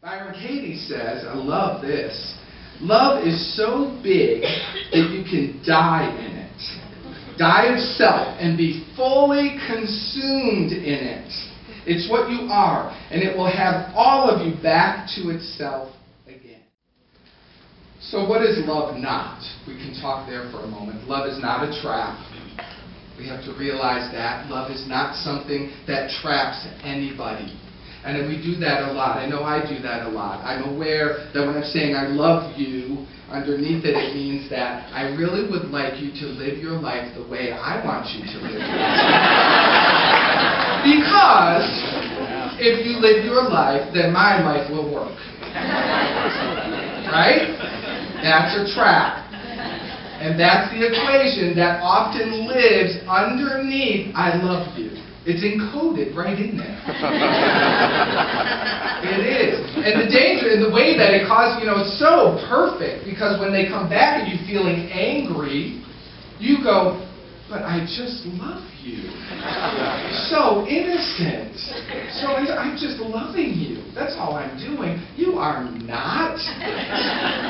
Byron Katie says, I love this, love is so big that you can die in it. Die of self and be fully consumed in it. It's what you are, and it will have all of you back to itself again. So what is love not? We can talk there for a moment. Love is not a trap. We have to realize that. Love is not something that traps anybody. And we do that a lot. I know I do that a lot. I'm aware that when I'm saying I love you, underneath it, it means that I really would like you to live your life the way I want you to live your life. Because if you live your life, then my life will work. Right? That's a trap. And that's the equation that often lives underneath I love you. It's encoded right in there. It is. And the danger, and the way that it causes, it's so perfect, because when they come back at you feeling angry, you go, but I just love you. So innocent. So I'm just loving you. That's all I'm doing. You are not.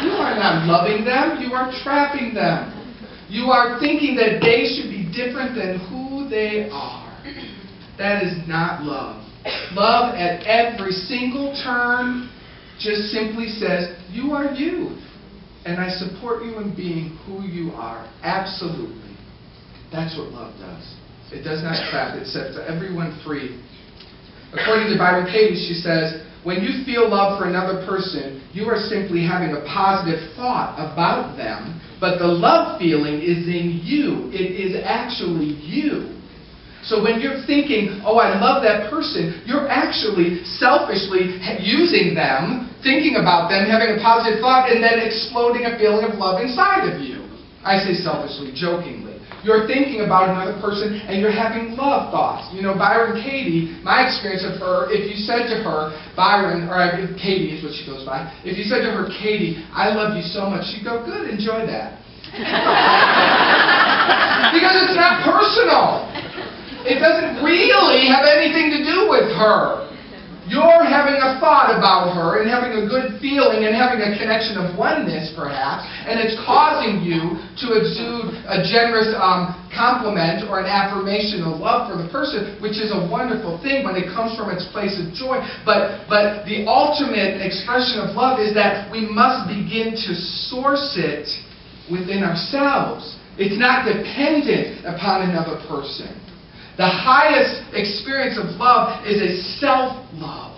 You are not loving them. You are trapping them. You are thinking that they should be different than who they are. That is not love. Love at every single turn just simply says, you are you. And I support you in being who you are. Absolutely. That's what love does. It does not trap. It sets everyone free. According to Byron Katie, she says, when you feel love for another person, you are simply having a positive thought about them, but the love feeling is in you. It is actually you. So when you're thinking, oh, I love that person, you're actually selfishly using them, thinking about them, having a positive thought, and then exploding a feeling of love inside of you. I say selfishly, jokingly. You're thinking about another person, and you're having love thoughts. Byron Katie, my experience of her, if you said to her, Byron, or Katie is what she goes by, if you said to her, Katie, I love you so much, she'd go, good, enjoy that. Because it's not personal. It doesn't really have anything to do with her. You're having a thought about her and having a good feeling and having a connection of oneness, perhaps, and it's causing you to exude a generous compliment or an affirmation of love for the person, which is a wonderful thing when it comes from its place of joy. But the ultimate expression of love is that we must begin to source it within ourselves. It's not dependent upon another person. The highest experience of love is a self-love.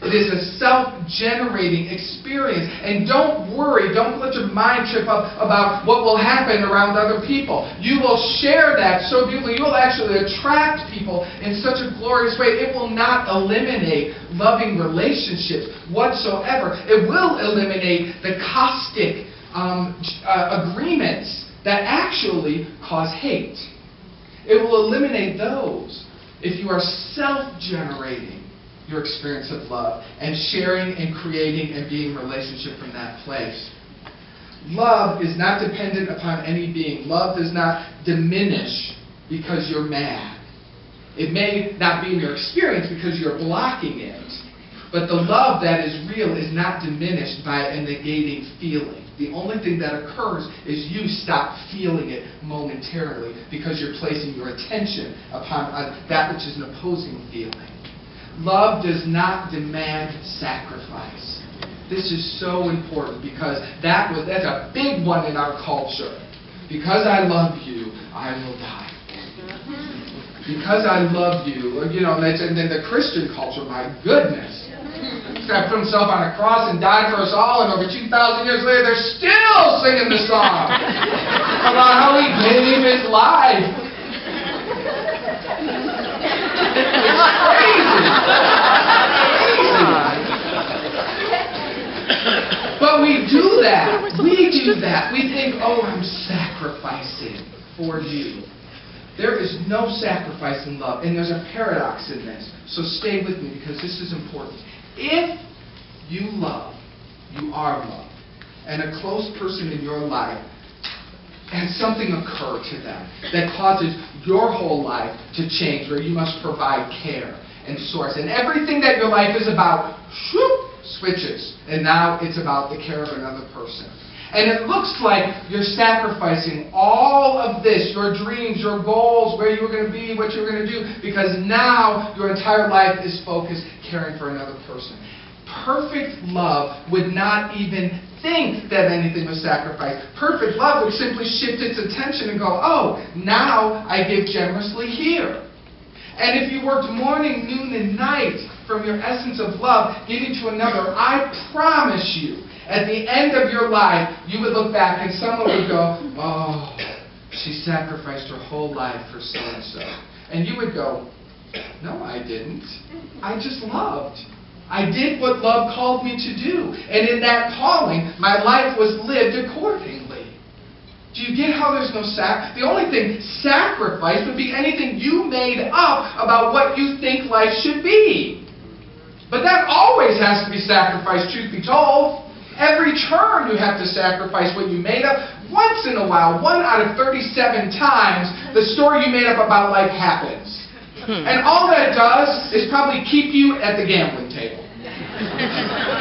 It is a self-generating experience. And don't worry, don't let your mind trip up about what will happen around other people. You will share that so beautifully. You will actually attract people in such a glorious way. It will not eliminate loving relationships whatsoever. It will eliminate the caustic agreements that actually cause hate. It will eliminate those if you are self-generating your experience of love and sharing and creating and being in relationship from that place. Love is not dependent upon any being. Love does not diminish because you're mad. It may not be in your experience because you're blocking it. But the love that is real is not diminished by a negating feeling. The only thing that occurs is you stop feeling it momentarily because you're placing your attention upon that which is an opposing feeling. Love does not demand sacrifice. This is so important because that's a big one in our culture. Because I love you, I will die. Because I love you, and then the Christian culture, my goodness. This guy put himself on a cross and died for us all, and over 2,000 years later, they're still singing the song about how he gave his life. It's crazy. But we do that. We think, oh, I'm sacrificing for you. There is no sacrifice in love, and there's a paradox in this. So stay with me because this is important. If you love, you are loved. And a close person in your life has something occur to them that causes your whole life to change, where you must provide care and source. And everything that your life is about, whoop, switches, and now it's about the care of another person. And it looks like you're sacrificing all of this, your dreams, your goals, where you're going to be, what you're going to do, because now your entire life is focused caring for another person. Perfect love would not even think that anything was sacrificed. Perfect love would simply shift its attention and go, oh, now I give generously here. And if you worked morning, noon, and night from your essence of love, giving to another, I promise you, at the end of your life, you would look back and someone would go, oh, she sacrificed her whole life for so-and-so. And you would go, no, I didn't. I just loved. I did what love called me to do. And in that calling, my life was lived accordingly. Do you get how there's no The only thing sacrifice would be anything you made up about what you think life should be. But that always has to be sacrificed, truth be told. Every turn you have to sacrifice what you made up. Once in a while, 1 out of 37 times, the story you made up about life happens. And all that does is probably keep you at the gambling table.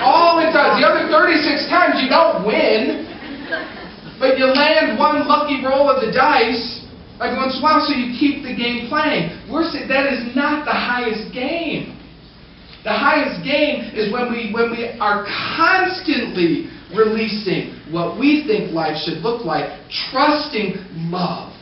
All it does. The other 36 times you don't win, but you land one lucky roll of the dice every once in a while, so you keep the game playing. That is not the highest game. The highest game is when we are constantly releasing what we think life should look like, trusting love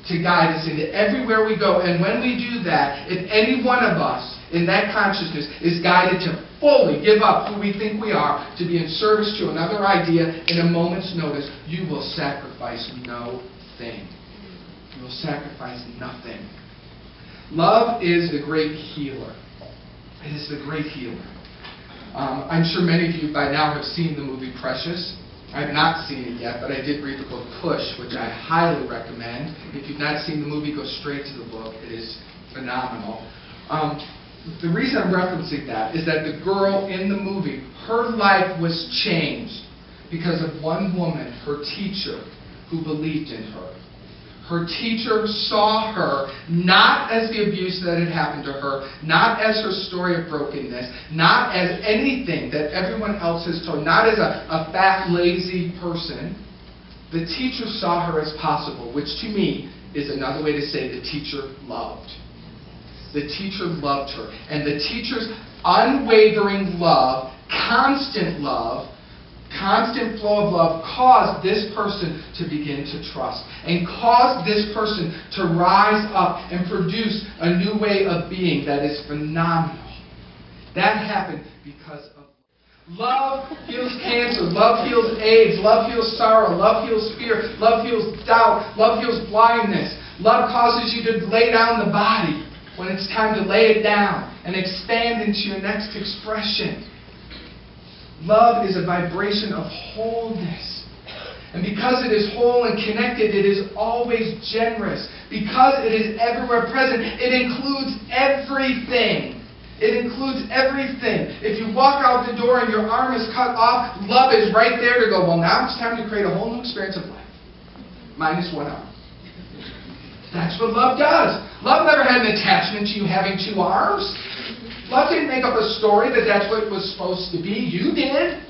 to guide us into everywhere we go. And when we do that, if any one of us in that consciousness is guided to fully give up who we think we are to be in service to another idea in a moment's notice, you will sacrifice no thing. You will sacrifice nothing. Love is the great healer. It is the great healer. I'm sure many of you by now have seen the movie Precious. I have not seen it yet, but I did read the book Push, which I highly recommend. If you've not seen the movie, go straight to the book. It is phenomenal. The reason I'm referencing that is that the girl in the movie, her life was changed because of one woman, her teacher, who believed in her. Her teacher saw her not as the abuse that had happened to her, not as her story of brokenness, not as anything that everyone else has told, not as a fat, lazy person. The teacher saw her as possible, which to me is another way to say the teacher loved. The teacher loved her. And the teacher's unwavering love, constant flow of love caused this person to begin to trust and caused this person to rise up and produce a new way of being that is phenomenal. That happened because of love. Love heals cancer. Love heals AIDS. Love heals sorrow. Love heals fear. Love heals doubt. Love heals blindness. Love causes you to lay down the body when it's time to lay it down and expand into your next expression. Love is a vibration of wholeness. And because it is whole and connected, it is always generous. Because it is everywhere present, it includes everything. It includes everything. If you walk out the door and your arm is cut off, love is right there to go, well, now it's time to create a whole new experience of life. Minus one arm. That's what love does. Love never had an attachment to you having two arms. Love didn't make up a story that that's what it was supposed to be. You did.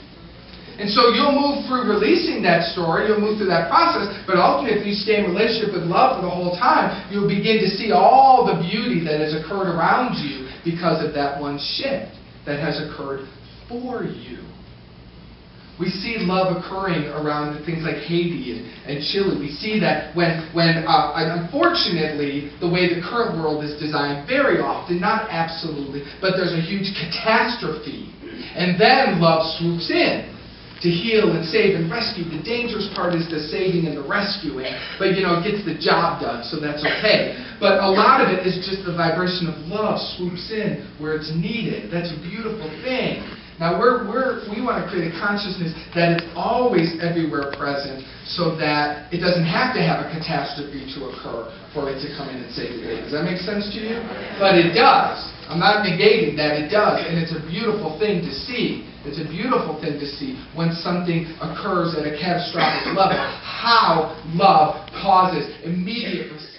And so you'll move through releasing that story. You'll move through that process. But ultimately, if you stay in relationship with love for the whole time, you'll begin to see all the beauty that has occurred around you because of that one shift that has occurred for you. We see love occurring around things like Haiti and Chile. We see that when unfortunately, the way the current world is designed, very often, not absolutely, but there's a huge catastrophe. And then love swoops in to heal and save and rescue. The dangerous part is the saving and the rescuing. But, it gets the job done, so that's okay. But a lot of it is just the vibration of love swoops in where it's needed. That's a beautiful thing. Now, we want to create a consciousness that is always everywhere present so that it doesn't have to have a catastrophe to occur for it to come in and save the day. Does that make sense to you? But it does. I'm not negating that. It does. And it's a beautiful thing to see. It's a beautiful thing to see when something occurs at a catastrophic level, how love causes immediate response.